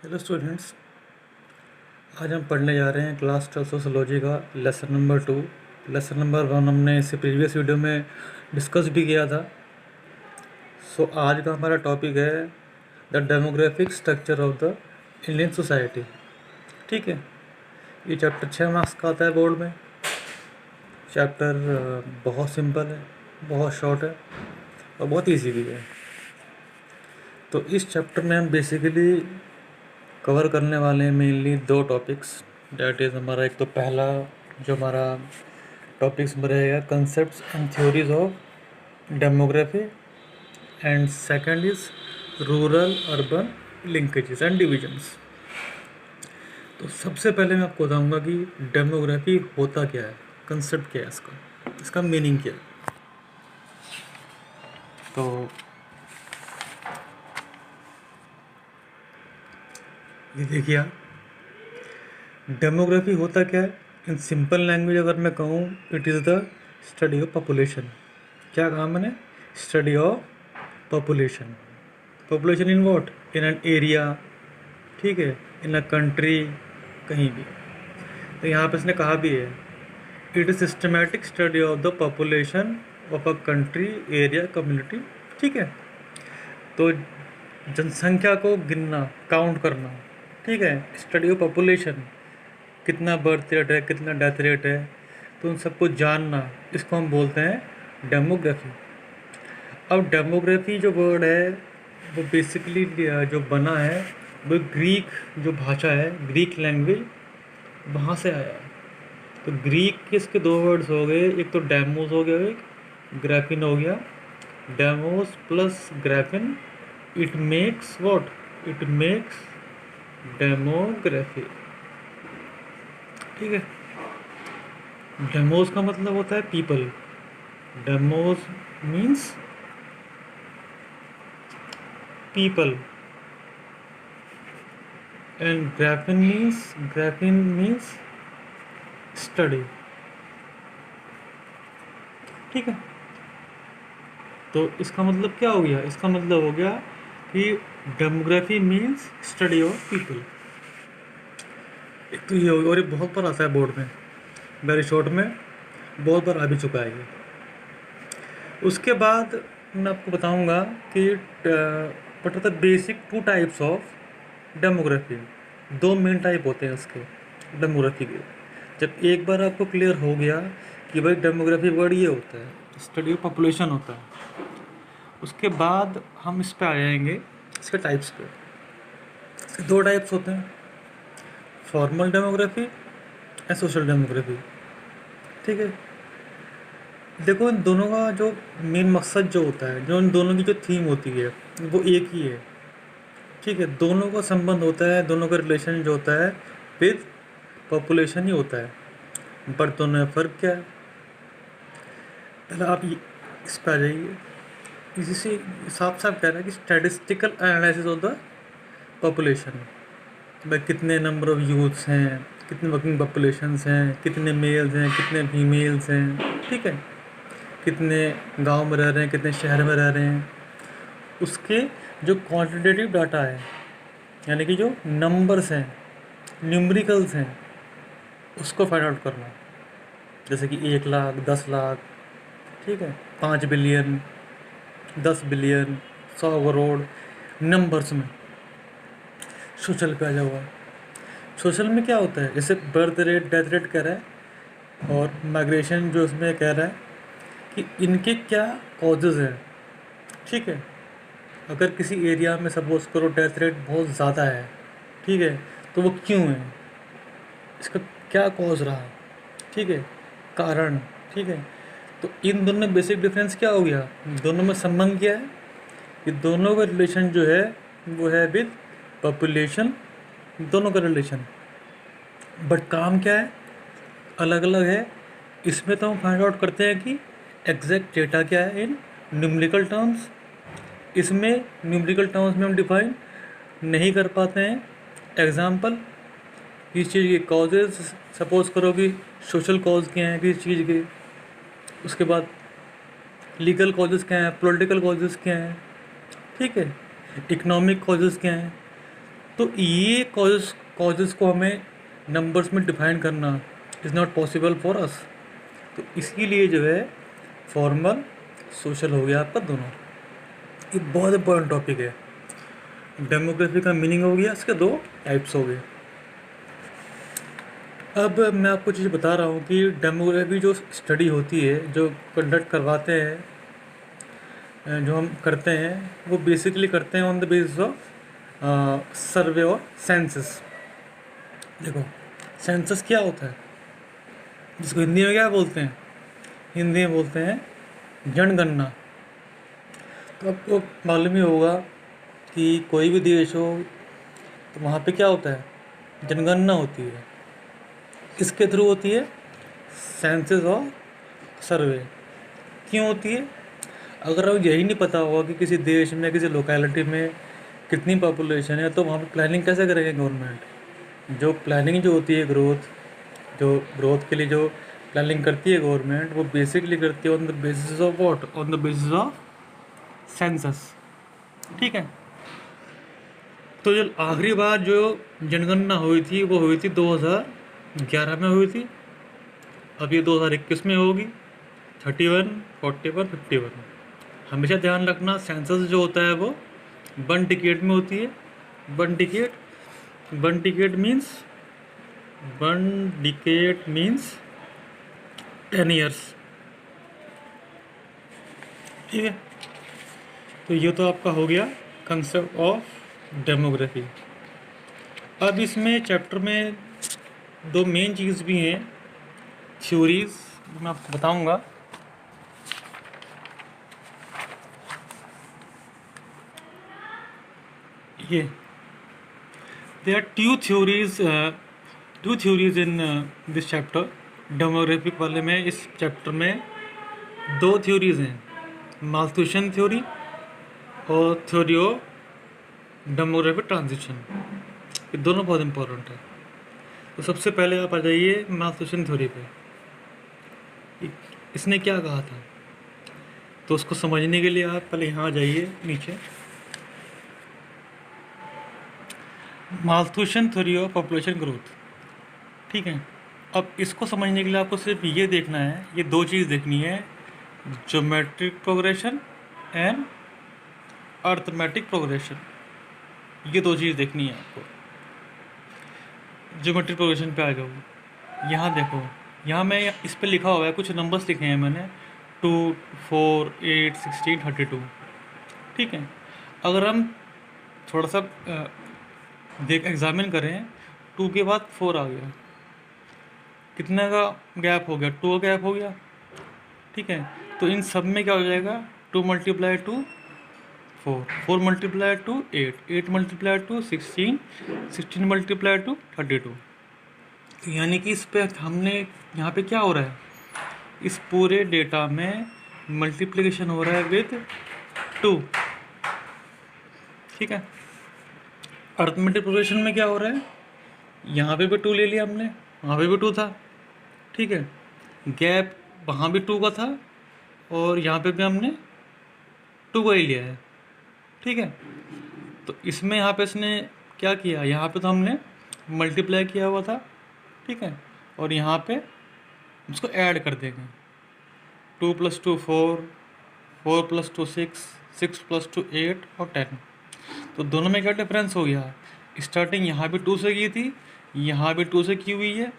Hello students. आज हम पढ़ने जा रहे हैं क्लास 12 सोशोलॉजी का लेसन नंबर 2। लेसन नंबर 1 हमने इससे प्रीवियस वीडियो में डिस्कस भी किया था। आज का हमारा टॉपिक है the demographic structure of the Indian society. ठीक है, ये चैप्टर 6 मार्क्स का आता है बोर्ड में। चैप्टर बहुत सिंपल है, बहुत शॉर्ट है और बहुत ईजी भी है। तो इस चैप्टर में हम बेसिकली कवर करने वाले हैं मेनली दो टॉपिक्स। डैट इज़ हमारा एक तो पहला जो हमारा टॉपिक्स में रहेगा concepts and theories of demography, and second is rural urban linkages and divisions. तो सबसे पहले मैं आपको बताऊंगा कि डेमोग्राफी होता क्या है, कंसेप्ट क्या है इसका मीनिंग क्या है। तो ये देखिए आप, डेमोग्राफी होता क्या है इन सिंपल लैंग्वेज अगर मैं कहूँ, it is the study of population. क्या कहा मैंने? Study of population. Population in what? In an area, ठीक है, इन अ कंट्री, कहीं भी। तो यहाँ पे इसने कहा भी है, it is systematic study of the population of a country, area, community. ठीक है, तो जनसंख्या को गिनना, काउंट करना, ठीक है, स्टडी ऑफ पॉपुलेशन, कितना बर्थ रेट है, कितना डेथ रेट है, तो उन सबको जानना, इसको हम बोलते हैं डेमोग्राफी। अब डेमोग्राफी जो वर्ड है वो बेसिकली जो बना है वो ग्रीक जो भाषा है, ग्रीक लैंग्वेज, वहाँ से आया है। तो ग्रीक के इसके दो वर्ड्स हो गए, एक तो डेमोस हो गया, एक ग्राफिन हो गया। Demos plus graphene, it makes what? It makes demography. ठीक है, डेमोस का मतलब होता है people. Demos means people, and graphene means study. ठीक है, तो इसका मतलब क्या हो गया? इसका मतलब हो गया कि demography means study of people. एक तो ये हो गया, और ये बहुत बार आता है बोर्ड में, वेरी शॉर्ट में, बहुत बार आ भी चुका है ये। उसके बाद मैं आपको बताऊंगा कि what are the basic two types of demography. दो मेन टाइप होते हैं उसके, डेमोग्राफी के। जब एक बार आपको क्लियर हो गया कि भाई डेमोग्राफी वर्ड ये होता है, स्टडी ऑफ पॉपुलेशन होता है, उसके बाद हम इस पे आ जाएंगे, इसके टाइप्स पे। इसके दो टाइप्स होते हैं, formal demography and social demography. ठीक है, देखो इन दोनों का जो मेन मकसद जो होता है, जो इन दोनों की जो थीम होती है वो एक ही है। ठीक है, दोनों का संबंध होता है, दोनों का रिलेशन जो होता है विद पॉपुलेशन ही होता है। बट दोनों में फ़र्क क्या है? पहले आप इस पर आ जाइए। इसी से साफ साफ कह रहा है कि statistical analysis of the population. भाई कितने नंबर ऑफ़ यूथ्स हैं, कितने वर्किंग पॉपुलेशंस हैं, कितने मेल्स हैं, कितने फीमेल्स हैं, ठीक है, कितने गांव में रह रहे हैं, कितने शहर में रह रहे हैं, उसके जो क्वांटिटेटिव डाटा है, यानी कि जो नंबर्स हैं, न्यूमरिकल्स हैं, उसको फाइंड आउट करना। जैसे कि 1 लाख, 10 लाख, ठीक है, 5 बिलियन, 10 बिलियन, 100 करोड़, नंबर्स में। सोशल पे आ जाओगा। सोशल में क्या होता है? जैसे बर्थ रेट, डेथ रेट कह रहा है, और माइग्रेशन जो उसमें कह रहा है कि इनके क्या कॉजेज़ हैं। ठीक है, अगर किसी एरिया में सपोज करो डेथ रेट बहुत ज़्यादा है, ठीक है, तो वो क्यों है, इसका क्या कॉज रहा, ठीक है, कारण। ठीक है, तो इन दोनों में बेसिक डिफरेंस क्या हो गया? दोनों में संबंध क्या है? कि दोनों का रिलेशन जो है वो है विद पॉपुलेशन, दोनों का रिलेशन, बट काम क्या है? अलग अलग है। इसमें तो हम फाइंड आउट करते हैं कि एग्जैक्ट डेटा क्या है इन न्यूमेरिकल टर्म्स। इसमें न्यूमेरिकल टर्म्स में हम डिफाइन नहीं कर पाते हैं। एग्जाम्पल, किसी चीज़ के कॉजेज़, सपोज करो कि सोशल कॉज क्या हैं किसी चीज़ के, उसके बाद लीगल कॉजेज़ क्या हैं, पॉलिटिकल कॉजेज़ क्या हैं, ठीक है, इकोनॉमिक कॉजेज़ क्या हैं। तो ये कॉजेज़ को हमें नंबर्स में डिफाइन करना is not possible for us. तो इसीलिए जो है फॉर्मल सोशल हो गया आपका दोनों। ये बहुत इंपॉर्टेंट टॉपिक है। डेमोग्राफी का मीनिंग हो गया, इसके दो टाइप्स हो गए। अब मैं आपको चीज़ बता रहा हूँ कि डेमोग्राफी जो स्टडी होती है, जो कंडक्ट करवाते हैं, जो हम करते हैं, वो बेसिकली करते हैं ऑन द बेसिस ऑफ सर्वे और सेंसस। देखो, सेंसस क्या होता है, जिसको हिंदी में क्या बोलते हैं? हिंदी में बोलते हैं जनगणना। तो आपको मालूम ही होगा कि कोई भी देश हो तो वहाँ पे क्या होता है? जनगणना होती है। किसके थ्रू होती है? सेंसस और सर्वे। क्यों होती है? अगर आपको यही नहीं पता होगा कि किसी देश में, किसी लोकेलिटी में कितनी पॉपुलेशन है, तो वहाँ पे प्लानिंग कैसे करेंगे गवर्नमेंट? जो प्लानिंग जो होती है ग्रोथ के लिए जो प्लानिंग करती है गवर्नमेंट, वो बेसिकली करती है on the basis of what? On the basis of census. ठीक है। तो जो आखिरी बार जो जनगणना हुई थी वो हुई थी 2011 में हुई थी। अब ये 2021 में होगी। 31, 41, 51। हमेशा ध्यान रखना, सेंसस जो होता है वो 1 डिकेड में होती है। 1 डिकेड मीन्स 10 ईयर्स। ठीक है। तो ये तो आपका हो गया कंसेप्ट ऑफ डेमोग्राफी। अब इसमें चैप्टर में दो मेन चीज़ भी हैं, थ्योरीज, मैं आपको बताऊंगा। ये there are two theories in this chapter. Demography वाले में, इस चैप्टर में दो थ्योरीज हैं, माल्थुशियन थ्योरी और थ्योरी ऑफ डेमोग्राफिक ट्रांजिशन। ये दोनों बहुत इंपॉर्टेंट है। तो सबसे पहले आप आ जाइए माल्थुशियन थ्योरी पे। इसने क्या कहा था, तो उसको समझने के लिए आप पहले यहाँ आ जाइए नीचे। माल्थुशियन थ्योरी ऑफ पॉपुलेशन ग्रोथ। ठीक है। अब इसको समझने के लिए आपको सिर्फ ये देखना है, ये दो चीज़ देखनी है, geometric progression and arithmetic progression. ये दो चीज़ देखनी है आपको। ज्योमेट्रिक प्रोग्रेशन पे आ जाओ। यहाँ देखो, यहाँ मैं इस पे लिखा हुआ है, कुछ नंबर्स लिखे हैं मैंने, 2, 4, 8, 16, 32। ठीक है। अगर हम थोड़ा सा एग्जामिन करें, 2 के बाद 4 आ गया, कितने का गैप हो गया? 2 का गैप हो गया। ठीक है। तो इन सब में क्या हो जाएगा? 2 मल्टीप्लाई 2 4, 4 मल्टीप्लाई 2 8, 8 मल्टीप्लाई 2 16, 16 मल्टीप्लाई 2 32। तो यानी कि इस पे हमने यहाँ पे क्या हो रहा है, इस पूरे डेटा में मल्टीप्लिकेशन हो रहा है विद 2। ठीक है। अर्थमेटिक प्रोग्रेशन में क्या हो रहा है, यहाँ पे भी 2 ले लिया हमने, वहाँ पे भी 2 था। ठीक है। गैप वहाँ भी 2 का था और यहाँ पे भी हमने 2 का ही लिया है। ठीक है। तो इसमें यहाँ पे इसने क्या किया, यहाँ पे तो हमने मल्टीप्लाई किया हुआ था। ठीक है। और यहाँ पे उसको ऐड कर देंगे, 2 + 2 4, 4 + 2 6, 6 + 2 8 और 10। तो दोनों में क्या डिफरेंस हो गया, स्टार्टिंग यहाँ भी 2 से की थी, यहाँ भी 2 से की हुई है।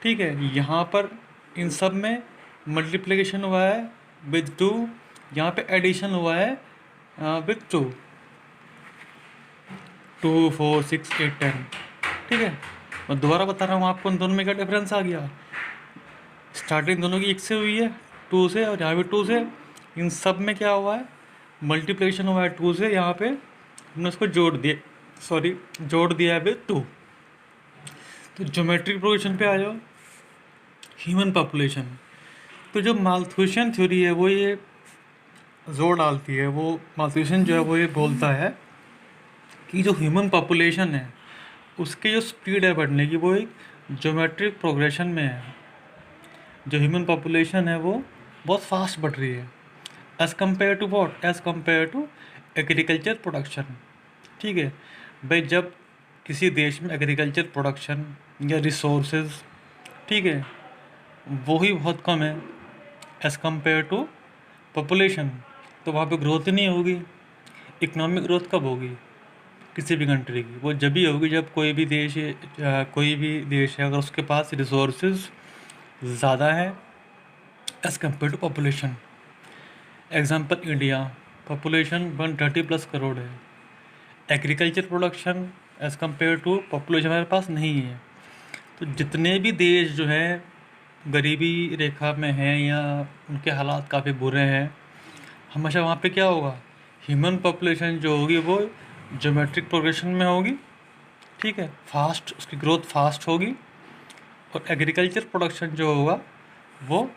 ठीक है। यहाँ पर इन सब में मल्टीप्लिकेशन हुआ है विद 2, यहाँ पे एडिशन हुआ है विद 2, 2 4 6 8 10। ठीक है। मैं दोबारा बता रहा हूँ आपको, इन दोनों में क्या डिफरेंस आ गया, स्टार्टिंग दोनों की 1 से हुई है, 2 से, और यहाँ भी 2 से। इन सब में क्या हुआ है, मल्टीप्लिकेशन हुआ है 2 से, यहाँ पे हमने उसको जोड़ दिया है विद 2। तो ज्योमेट्रिक प्रोग्रेशन पे आ जाओ, ह्यूमन पॉपुलेशन। तो जो माल्थुशियन थ्योरी है वो ये जोर डालती है, वो माल्थुशियन जो है वो ये बोलता है कि जो ह्यूमन पॉपुलेशन है उसकी जो स्पीड है बढ़ने की, वो एक ज्योमेट्रिक प्रोग्रेशन में है। जो ह्यूमन पॉपुलेशन है वो बहुत फास्ट बढ़ रही है as compare to agriculture production. ठीक है भाई, जब किसी देश में एग्रीकल्चर प्रोडक्शन या रिसोर्सेज, ठीक है, वो ही बहुत कम है एज़ कम्पेयर टू पॉपुलेशन, तो वहाँ पे ग्रोथ ही नहीं होगी। इकोनॉमिक ग्रोथ कब होगी किसी भी कंट्री की? वो जब भी होगी जब कोई भी देश है अगर उसके पास रिसोर्सेज ज़्यादा है as compare to population. Example India, population 130+ crore है, agriculture production as compare to population हमारे पास नहीं है। तो जितने भी देश जो हैं गरीबी रेखा में हैं या उनके हालात काफ़ी बुरे हैं, हमेशा वहाँ पे क्या होगा, ह्यूमन पॉपुलेशन जो होगी वो ज्योमेट्रिक प्रोग्रेशन में होगी, ठीक है, फास्ट, उसकी ग्रोथ फास्ट होगी, और एग्रीकल्चर प्रोडक्शन जो होगा वो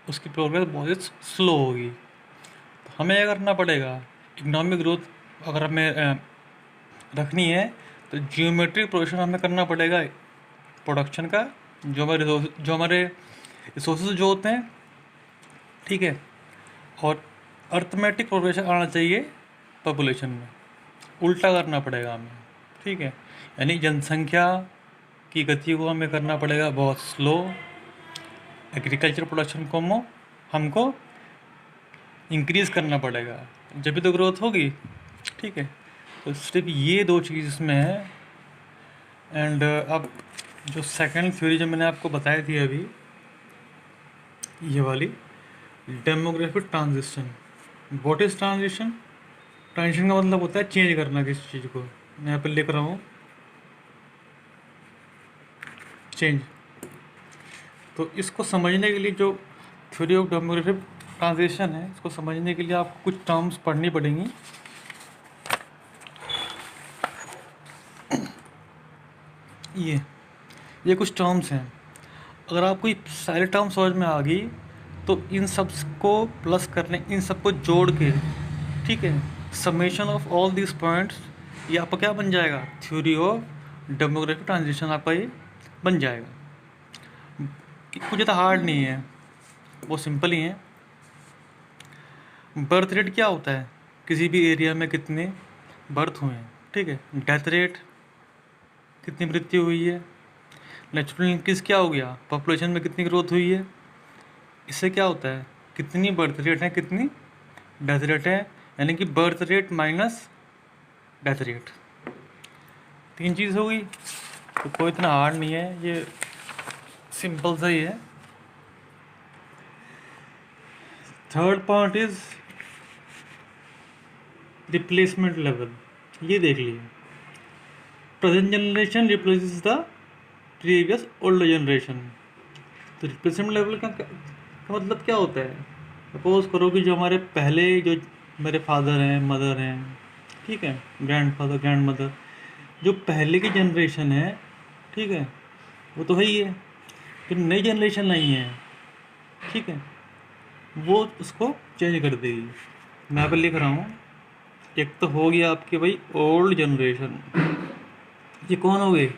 उसकी प्रोग्रेस बहुत स्लो होगी। तो हमें क्या करना पड़ेगा, इकोनॉमिक ग्रोथ अगर हमें रखनी है तो जियोमेट्रिक प्रोग्रेशन हमें करना पड़ेगा प्रोडक्शन का, जो हमारे रिसोर्सेज जो होते हैं, ठीक है, और अर्थमेटिक प्रोग्रेशन आना चाहिए पॉपुलेशन में, उल्टा करना पड़ेगा हमें, ठीक है। यानी जनसंख्या की गति को हमें करना पड़ेगा बहुत स्लो, एग्रीकल्चर प्रोडक्शन को हमको इंक्रीज़ करना पड़ेगा, जब भी तो ग्रोथ होगी, ठीक है। तो सिर्फ ये दो चीज़ इसमें है। एंड अब जो सेकंड थ्योरी जो मैंने आपको बताई थी अभी, ये वाली demographic transition. What is transition? Transition का मतलब होता है चेंज करना किसी चीज़ को। मैं यहाँ पर लिख रहा हूँ चेंज। तो इसको समझने के लिए जो थ्योरी ऑफ डेमोग्राफिक ट्रांजिशन है, इसको समझने के लिए आपको कुछ टर्म्स पढ़नी पड़ेंगी। ये कुछ टर्म्स हैं, अगर आपको ये सारे टर्म्स समझ में आ गई तो इन सब को प्लस करने, इन सब को जोड़ के, ठीक है, summation of all this points, ये आपका क्या बन जाएगा, थ्योरी ऑफ डेमोग्राफिक ट्रांजिशन आपका ये बन जाएगा। कुछ ज़्यादा हार्ड नहीं है, वो सिंपल ही है। बर्थ रेट क्या होता है, किसी भी एरिया में कितने बर्थ हुए हैं, ठीक है। डेथ रेट, कितनी मृत्यु हुई है। नेचुरल इंक्रीज क्या हो गया, पॉपुलेशन में कितनी ग्रोथ हुई है। इससे क्या होता है, कितनी बर्थ रेट है, कितनी डेथ रेट है, यानी कि birth rate minus death rate. 3 चीज़ हो गई, तो कोई इतना हार्ड नहीं है, ये सिंपल सा ही है। Third point is replacement level. ये देख लीजिए, present generation replaces the previous old generation. तो रिप्लेसमेंट लेवल का मतलब क्या होता है, सपोज करो कि जो हमारे पहले जो मेरे फादर हैं, मदर हैं, ठीक है, ग्रैंडफादर, ग्रैंड मदर, जो पहले की जनरेशन है, ठीक है, वो तो है ही है। फिर नई जनरेशन नहीं है, ठीक है, वो उसको चेंज कर देगी। मैं यहाँ पर लिख रहा हूँ, एक तो हो गया आपके भाई ओल्ड जनरेशन, ये कौन हो गए,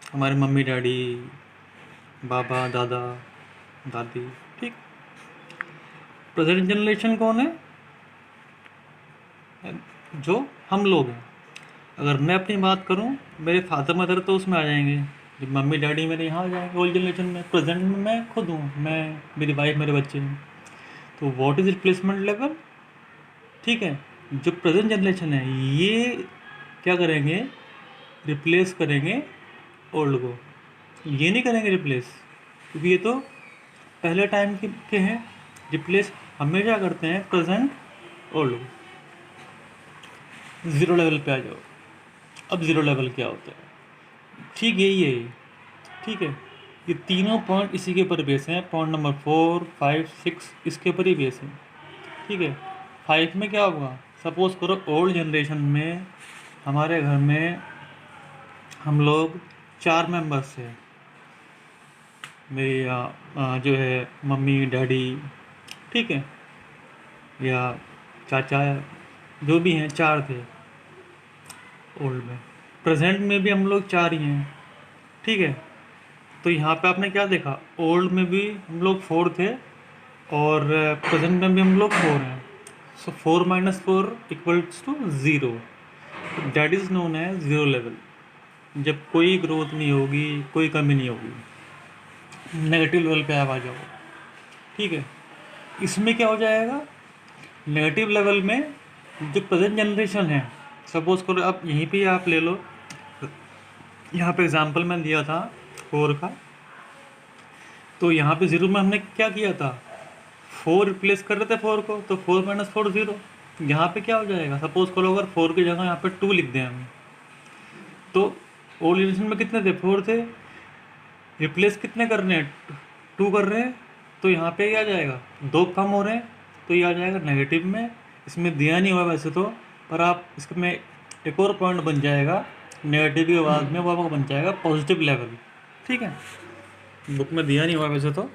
हमारे मम्मी डैडी, बाबा दादा दादी, ठीक। प्रेजेंट जनरेशन कौन है, जो हम लोग हैं। अगर मैं अपनी बात करूं, मेरे फादर मदर तो उसमें आ जाएंगे, जब मम्मी डैडी मेरे यहाँ आ जाएंगे ओल्ड जनरेशन में। प्रेजेंट में मैं खुद हूँ, मैं, मेरी वाइफ, मेरे बच्चे हैं। तो व्हाट इज़ रिप्लेसमेंट लेवल, ठीक है। जो प्रेजेंट जनरेशन है ये क्या करेंगे, रिप्लेस करेंगे ओल्ड को, ये नहीं करेंगे रिप्लेस, क्योंकि ये तो पहले टाइम के हैं। रिप्लेस हमेशा करते हैं प्रेजेंट ओल्ड को। ज़ीरो लेवल पे आ जाओ। अब ज़ीरो लेवल क्या होता है, ठीक यही है ये, ठीक है। ये तीनों पॉइंट इसी के ऊपर बेस हैं, पॉइंट नंबर 4, 5, 6 इसके ऊपर ही बेस है, ठीक है। 5 में क्या होगा, सपोज़ करो ओल्ड जनरेशन में हमारे घर में हम लोग 4 मेंबर्स हैं, मेरी जो है मम्मी डैडी, ठीक है, या चाचा, जो भी हैं 4 थे ओल्ड में। प्रेजेंट में भी हम लोग 4 ही हैं, ठीक है। तो यहाँ पे आपने क्या देखा, ओल्ड में भी हम लोग 4 थे और प्रेजेंट में भी हम लोग 4 हैं। So 4 - 4 equals to 0, that is known as zero level. जब कोई ग्रोथ नहीं होगी, कोई कमी नहीं होगी, नेगेटिव लेवल पे आप आ जाओ। ठीक है, इसमें क्या हो जाएगा, नेगेटिव लेवल में जो प्रेजेंट जनरेशन है, सपोज करो आप यहीं पे आप ले लो, यहाँ पे एग्जांपल मैं दिया था 4 का, तो यहाँ पे 0 में हमने क्या किया था, 4 रिप्लेस कर रहे थे 4 को, तो 4 माइनस 4 0। यहाँ पे क्या हो जाएगा, सपोज करो अगर 4 की जगह यहाँ पे 2 लिख दें हम, तो ओल्ड जनरेशन में कितने थे, 4 थे, रिप्लेस कितने कर रहे हैं, 2 कर रहे हैं, तो यहाँ पे क्या आ जाएगा, 2 कम हो रहे हैं, तो ये आ जाएगा नेगेटिव में। इसमें दिया नहीं हुआ वैसे तो, पर आप इसमें एक और पॉइंट बन जाएगा नेगेटिव के बाद में, वो आपको बन जाएगा पॉजिटिव लेवल। ठीक है, बुक में दिया नहीं हुआ वैसे तो,